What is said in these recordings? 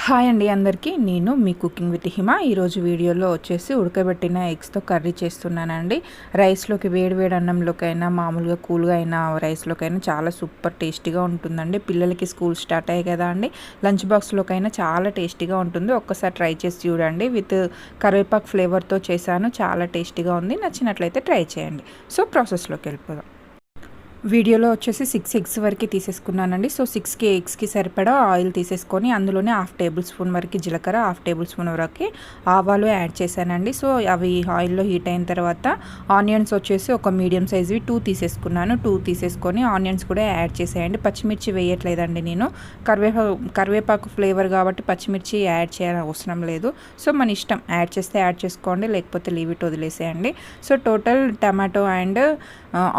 Hi అండి అందరికీ, నేను మీ కుకింగ్ విత్ హిమ. ఈరోజు వీడియోలో వచ్చేసి ఉడకబెట్టిన ఎగ్స్తో కర్రీ చేస్తున్నానండి. రైస్లోకి వేడి అన్నంలోకైనా మామూలుగా కూల్గా అయినా రైస్లోకైనా చాలా సూపర్ టేస్టీగా ఉంటుందండి. పిల్లలకి స్కూల్ స్టార్ట్ అయ్యాయి కదా అండి, లంచ్ బాక్స్లోకైనా చాలా టేస్టీగా ఉంటుంది. ఒక్కసారి ట్రై చేసి చూడండి. విత్ కరివేపాకు ఫ్లేవర్తో చేశాను, చాలా టేస్టీగా ఉంది. నచ్చినట్లయితే ట్రై చేయండి. సో ప్రాసెస్లోకి వెళ్ళిపోదాం. వీడియోలో వచ్చేసి 6 ఎగ్స్ వరకు తీసేసుకున్నానండి. సో 6 ఎగ్స్కి సరిపడా ఆయిల్ తీసేసుకొని అందులోనే 1/2 టేబుల్ స్పూన్ వరకు జీలకర్ర, 1/2 టేబుల్ స్పూన్ వరకు ఆవాలు యాడ్ చేశానండి. సో అవి ఆయిల్లో హీట్ అయిన తర్వాత ఆనియన్స్ వచ్చేసి ఒక మీడియం సైజ్వి 2 తీసేసుకున్నాను. 2 తీసేసుకొని ఆనియన్స్ కూడా యాడ్ చేసేయండి. పచ్చిమిర్చి వేయట్లేదండి నేను, కరివేపాకు ఫ్లేవర్ కాబట్టి పచ్చిమిర్చి యాడ్ చేయాలని అవసరం లేదు. సో మన ఇష్టం, యాడ్ చేస్తే యాడ్ చేసుకోండి, లేకపోతే లీవ్ ఇట్ వదిలేసేయండి. సో టోటల్ టమాటో అండ్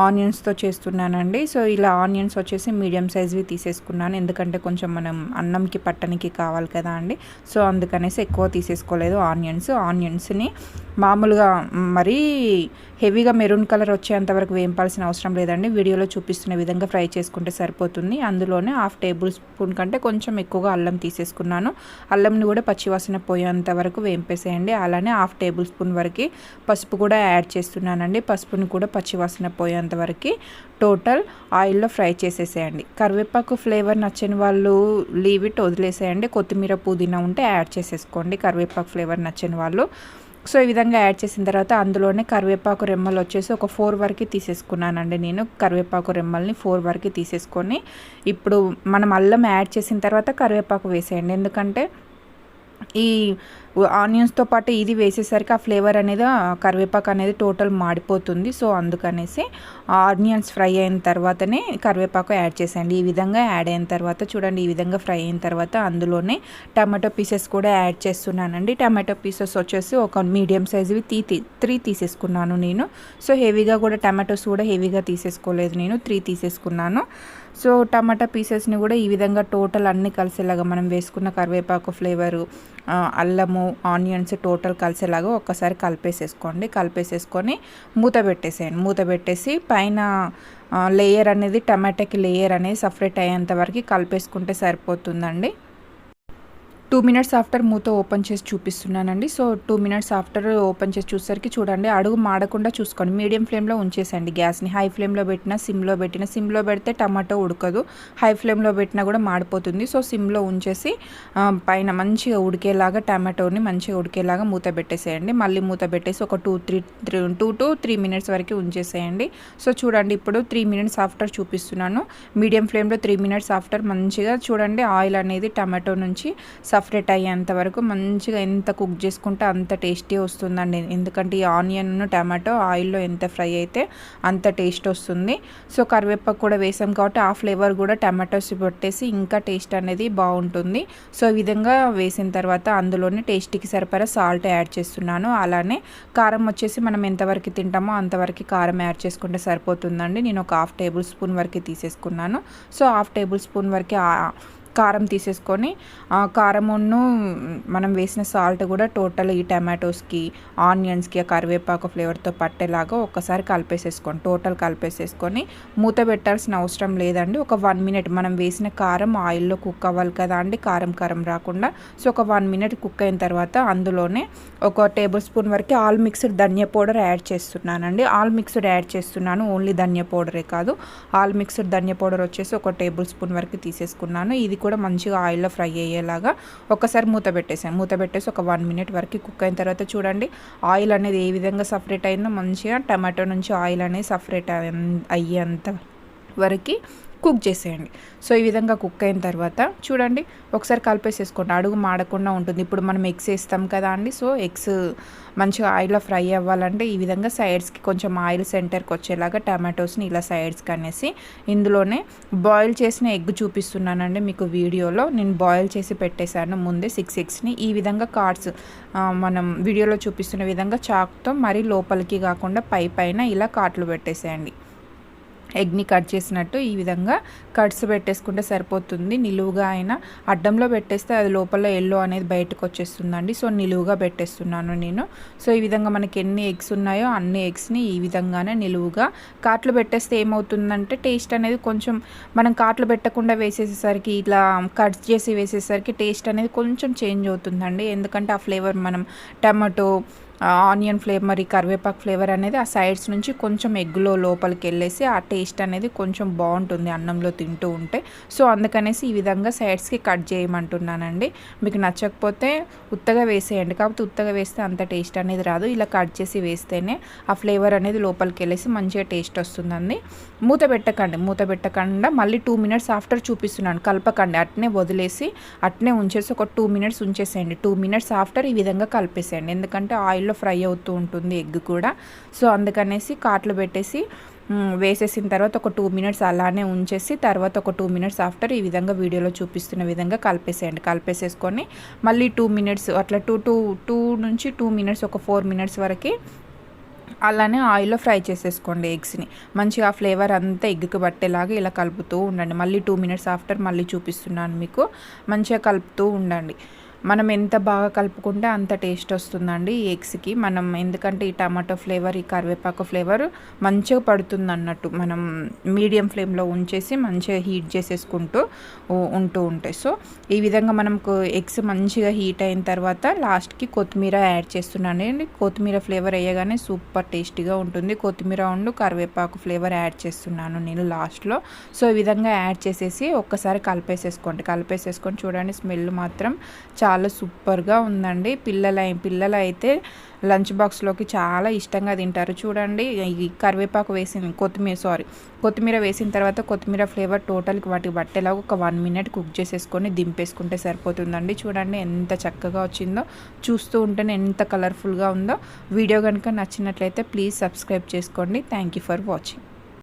ఆనియన్స్తో చేస్తున్నానండి. సో ఇలా ఆనియన్స్ వచ్చేసి మీడియం సైజ్వి తీసేసుకున్నాను, ఎందుకంటే కొంచెం మనం అన్నంకి పట్టనికి కావాలి కదా అండి. సో అందుకనేసి ఎక్కువ తీసేసుకోలేదు. ఆనియన్స్ని మామూలుగా మరీ హెవీగా మెరూన్ కలర్ వచ్చేంత వరకు వేయింపాల్సిన అవసరం లేదండి. వీడియోలో చూపిస్తున్న విధంగా ఫ్రై చేసుకుంటే సరిపోతుంది. అందులోనే 1/2 టేబుల్ స్పూన్ కంటే కొంచెం ఎక్కువగా అల్లం తీసేసుకున్నాను. అల్లంని కూడా పచ్చివాసన పోయేంత వరకు వేంపేసేయండి. అలానే 1/2 టేబుల్ స్పూన్ వరకు పసుపు కూడా యాడ్ చేస్తున్నానండి. పసుపుని కూడా పచ్చివాసన పోయేంత వరకు టోటల్ ఆయిల్లో ఫ్రై చేసేసేయండి. కరివేపాకు ఫ్లేవర్ నచ్చని వాళ్ళు లీవ్ ఇట్ వదిలేసేయండి. కొత్తిమీర పుదీనా ఉంటే యాడ్ చేసేసుకోండి, కరివేపాకు ఫ్లేవర్ నచ్చని వాళ్ళు. సో ఈ విధంగా యాడ్ చేసిన తర్వాత అందులోనే కరివేపాకు రెమ్మలు వచ్చేసి ఒక 4 వరకు తీసేసుకున్నానండి. నేను కరివేపాకు రెమ్మల్ని 4 వరకు తీసేసుకొని ఇప్పుడు మనం అల్లం యాడ్ చేసిన తర్వాత కరివేపాకు వేసేయండి. ఎందుకంటే ఈ ఆనియన్స్తో పాటు ఇది వేసేసరికి ఆ ఫ్లేవర్ అనేది, కరివేపాకు అనేది టోటల్ మాడిపోతుంది. సో అందుకనేసి ఆనియన్స్ ఫ్రై అయిన తర్వాతనే కరివేపాకు యాడ్ చేసేయండి. ఈ విధంగా యాడ్ అయిన తర్వాత చూడండి, ఈ విధంగా ఫ్రై అయిన తర్వాత అందులోనే టమాటో పీసెస్ కూడా యాడ్ చేస్తున్నానండి. టమాటో పీసెస్ వచ్చేసి ఒక మీడియం సైజువి 3 తీసేసుకున్నాను నేను. సో హెవీగా కూడా టమాటోస్ కూడా హెవీగా తీసేసుకోలేదు నేను, 3 తీసేసుకున్నాను. సో టమాటా పీసెస్ని కూడా ఈ విధంగా టోటల్ అన్నీ కలిసేలాగా మనం వేసుకున్న కరివేపాకు ఫ్లేవరు, అల్లము, ఆనియన్స్ టోటల్ కలిసేలాగా ఒక్కసారి కలిపేసేసుకొని మూత పెట్టేసేయండి. మూత పెట్టేసి పైన లేయర్ అనేది, టమాటాకి లేయర్ అనేది సపరేట్ అయ్యేంత వరకు కలిపేసుకుంటే సరిపోతుందండి. 2 మినిట్స్ ఆఫ్టర్ మూత ఓపెన్ చేసి చూపిస్తున్నానండి. సో 2 మినిట్స్ ఆఫ్టర్ ఓపెన్ చేసి చూసేసరికి చూడండి, అడుగు మాడకుండా చూసుకోండి. మీడియం ఫ్లేమ్లో ఉంచేసండి గ్యాస్ని. హై ఫ్లేమ్లో పెట్టినా సిమ్లో పెడితే టమాటో ఉడకదు, హై ఫ్లేమ్లో పెట్టినా కూడా మాడిపోతుంది. సో సిమ్లో ఉంచేసి పైన మంచిగా ఉడికేలాగా, టమాటోని మంచిగా ఉడికేలాగా మూత పెట్టేసేయండి. మళ్ళీ మూత పెట్టేసి ఒక 2 to 3 మినిట్స్ వరకు ఉంచేసేయండి. సో చూడండి, ఇప్పుడు 3 మినిట్స్ ఆఫ్టర్ చూపిస్తున్నాను. మీడియం ఫ్లేమ్లో 3 మినిట్స్ ఆఫ్టర్ మంచిగా చూడండి, ఆయిల్ అనేది టమాటో నుంచి సపరేట్ అయ్యేంత వరకు మంచిగా ఎంత కుక్ చేసుకుంటే అంత టేస్టీ వస్తుందండి. ఎందుకంటే ఈ ఆనియన్ టమాటో ఆయిల్లో ఎంత ఫ్రై అయితే అంత టేస్ట్ వస్తుంది. సో కరివేపాకు కూడా వేసాం కాబట్టి ఆ ఫ్లేవర్ కూడా టమాటోస్ పెట్టేసి ఇంకా టేస్ట్ అనేది బాగుంటుంది. సో ఈ విధంగా వేసిన తర్వాత అందులోనే టేస్ట్కి సరిపడా సాల్ట్ యాడ్ చేస్తున్నాను. అలానే కారం వచ్చేసి మనం ఎంతవరకు తింటామో అంతవరకు కారం యాడ్ చేసుకుంటే సరిపోతుందండి. నేను ఒక 1/2 టేబుల్ స్పూన్ వరకు తీసేసుకున్నాను. సో 1/2 టేబుల్ స్పూన్ వరకు కారం తీసేసుకొని, కారమును మనం వేసిన సాల్ట్ కూడా టోటల్ ఈ టమాటోస్కి, ఆనియన్స్కి, కరివేపాకు ఫ్లేవర్తో పట్టేలాగా ఒక్కసారి టోటల్ కలిపేసేసుకొని మూత పెట్టాల్సిన అవసరం లేదండి. ఒక 1 మినిట్ మనం వేసిన కారం ఆయిల్లో కుక్ అవ్వాలి కదా అండి, కారం రాకుండా. సో ఒక 1 మినిట్ కుక్ అయిన తర్వాత అందులోనే ఒక టేబుల్ స్పూన్ వరకు ఆల్ మిక్స్డ్ ధనియా పౌడర్ యాడ్ చేస్తున్నానండి. ఆల్ మిక్స్డ్ యాడ్ చేస్తున్నాను, ఓన్లీ ధనియా పౌడరే కాదు. ఆల్ మిక్స్డ్ ధనియా పౌడర్ వచ్చేసి ఒక టేబుల్ స్పూన్ వరకు తీసేసుకున్నాను. ఇది కూడా మంచిగా ఆయిల్లో ఫ్రై అయ్యేలాగా ఒకసారి మూత పెట్టేసి ఒక 1 మినిట్ వరకు కుక్ అయిన తర్వాత చూడండి, ఆయిల్ అనేది ఏ విధంగా సపరేట్ అయిందో, మంచిగా టమాటో నుంచి ఆయిల్ అనేది సపరేట్ అయ్యేంత వరకు కుక్ చేసేయండి. సో ఈ విధంగా కుక్ అయిన తర్వాత చూడండి, ఒకసారి కలిపేసేసుకోండి, అడుగు మాడకుండా ఉంటుంది. ఇప్పుడు మనం ఎగ్స్ వేస్తాం కదా అండి. సో ఎగ్స్ మంచిగా ఆయిల్లో ఫ్రై అవ్వాలంటే ఈ విధంగా సైడ్స్కి కొంచెం ఆయిల్ సెంటర్కి వచ్చేలాగా టమాటోస్ని ఇలా సైడ్స్కి అనేసి ఇందులోనే బాయిల్ చేసిన ఎగ్ చూపిస్తున్నానండి మీకు వీడియోలో. నేను బాయిల్ చేసి పెట్టేశాను ముందే 6 ఎగ్స్ని. ఈ విధంగా కార్డ్స్ మనం వీడియోలో చూపిస్తున్న విధంగా చాక్తో మరీ లోపలికి కాకుండా పైన ఇలా కాట్లు పెట్టేసేయండి. ఎగ్ని కట్ చేసినట్టు ఈ విధంగా కట్స్ పెట్టేసుకుంటే సరిపోతుంది. నిలువుగా అయినా అడ్డంలో పెట్టేస్తే అది లోపల ఎల్లో అనేది బయటకు వచ్చేస్తుందండి. సో నిలువుగా పెట్టేస్తున్నాను నేను. సో ఈ విధంగా మనకి ఎన్ని ఎగ్స్ ఉన్నాయో అన్ని ఎగ్స్ని ఈ విధంగానే నిలువుగా కాట్లు పెట్టేస్తే ఏమవుతుందంటే టేస్ట్ అనేది కొంచెం మనం కాట్లు పెట్టకుండా వేసేసేసరికి ఇట్లా కట్ చేసి వేసేసరికి టేస్ట్ అనేది కొంచెం చేంజ్ అవుతుందండి. ఎందుకంటే ఆ ఫ్లేవర్ మనం టమాటో ఆనియన్ ఫ్లేవర్ మరి కరివేపాకు ఫ్లేవర్ అనేది ఆ సైడ్స్ నుంచి కొంచెం ఎగ్లో లోపలికి వెళ్ళేసి ఆ టేస్ట్ అనేది కొంచెం బాగుంటుంది అన్నంలో తింటూ ఉంటే. సో అందుకనేసి ఈ విధంగా సైడ్స్కి కట్ చేయమంటున్నానండి. మీకు నచ్చకపోతే ఉత్తగా వేసేయండి, కాకపోతే ఉత్తగా వేస్తే అంత టేస్ట్ అనేది రాదు. ఇలా కట్ చేసి వేస్తేనే ఆ ఫ్లేవర్ అనేది లోపలికి వెళ్ళేసి మంచిగా టేస్ట్ వస్తుందండి. మూత పెట్టకుండా మళ్ళీ 2 మినిట్స్ ఆఫ్టర్ చూపిస్తున్నాను. కలపకండి, అట్నే వదిలేసి అట్నే ఉంచేసి ఒక 2 మినిట్స్ ఉంచేసేయండి. 2 మినిట్స్ ఆఫ్టర్ ఈ విధంగా కలిపేసేయండి, ఎందుకంటే ఆయిల్లో ఫ్రై అవుతూ ఉంటుంది ఎగ్ కూడా. సో అందుకనేసి కాట్లు పెట్టేసి వేసేసిన తర్వాత ఒక 2 మినిట్స్ అలానే ఉంచేసి తర్వాత ఒక 2 మినిట్స్ ఆఫ్టర్ ఈ విధంగా వీడియోలో చూపిస్తున్న విధంగా కలిపేసేయండి. కలిపేసేసుకొని మళ్ళీ 2 మినిట్స్ అట్లా 2 నుంచి 2 మినిట్స్ ఒక 4 మినిట్స్ వరకు అలానే ఆయిల్లో ఫ్రై చేసేసుకోండి ఎగ్స్ని. మంచిగా ఆ ఫ్లేవర్ అంతా ఎగ్కి పట్టేలాగా ఇలా కలుపుతూ ఉండండి. మళ్ళీ 2 మినిట్స్ ఆఫ్టర్ మళ్ళీ చూపిస్తున్నాను మీకు. మంచిగా కలుపుతూ ఉండండి. మనం ఎంత బాగా కలుపుకుంటే అంత టేస్ట్ వస్తుందండి ఈ ఎగ్స్కి. మనం ఎందుకంటే ఈ టమాటో ఫ్లేవర్, ఈ కరివేపాకు ఫ్లేవర్ మంచిగా పడుతుంది అన్నట్టు. మనం మీడియం ఫ్లేమ్లో ఉంచేసి మంచిగా హీట్ చేసేసుకుంటూ ఉంటాయి. సో ఈ విధంగా మనకు ఎగ్స్ మంచిగా హీట్ అయిన తర్వాత లాస్ట్కి కొత్తిమీర యాడ్ చేస్తున్నాను అండి. కొత్తిమీర ఫ్లేవర్ వేయగానే సూపర్ టేస్టీగా ఉంటుంది. కొత్తిమీర కరివేపాకు ఫ్లేవర్ యాడ్ చేస్తున్నాను నేను లాస్ట్లో. సో ఈ విధంగా యాడ్ చేసేసి ఒక్కసారి కలిపేసేసుకొని చూడండి, స్మెల్ మాత్రం చాలా సూపర్గా ఉందండి. పిల్లలు అయితే లంచ్ బాక్స్లోకి చాలా ఇష్టంగా తింటారు. చూడండి, ఈ కరివేపాకు కొత్తిమీర వేసిన తర్వాత కొత్తిమీర ఫ్లేవర్ టోటల్కి వాటికి పట్టేలాగా ఒక 1 మినిట్ కుక్ చేసేసుకొని దింపేసుకుంటే సరిపోతుందండి. చూడండి ఎంత చక్కగా వచ్చిందో, చూస్తూ ఉంటేనే ఎంత కలర్ఫుల్గా ఉందో. వీడియో కనుక నచ్చినట్లయితే ప్లీజ్ సబ్స్క్రైబ్ చేసుకోండి. Thank you for watching.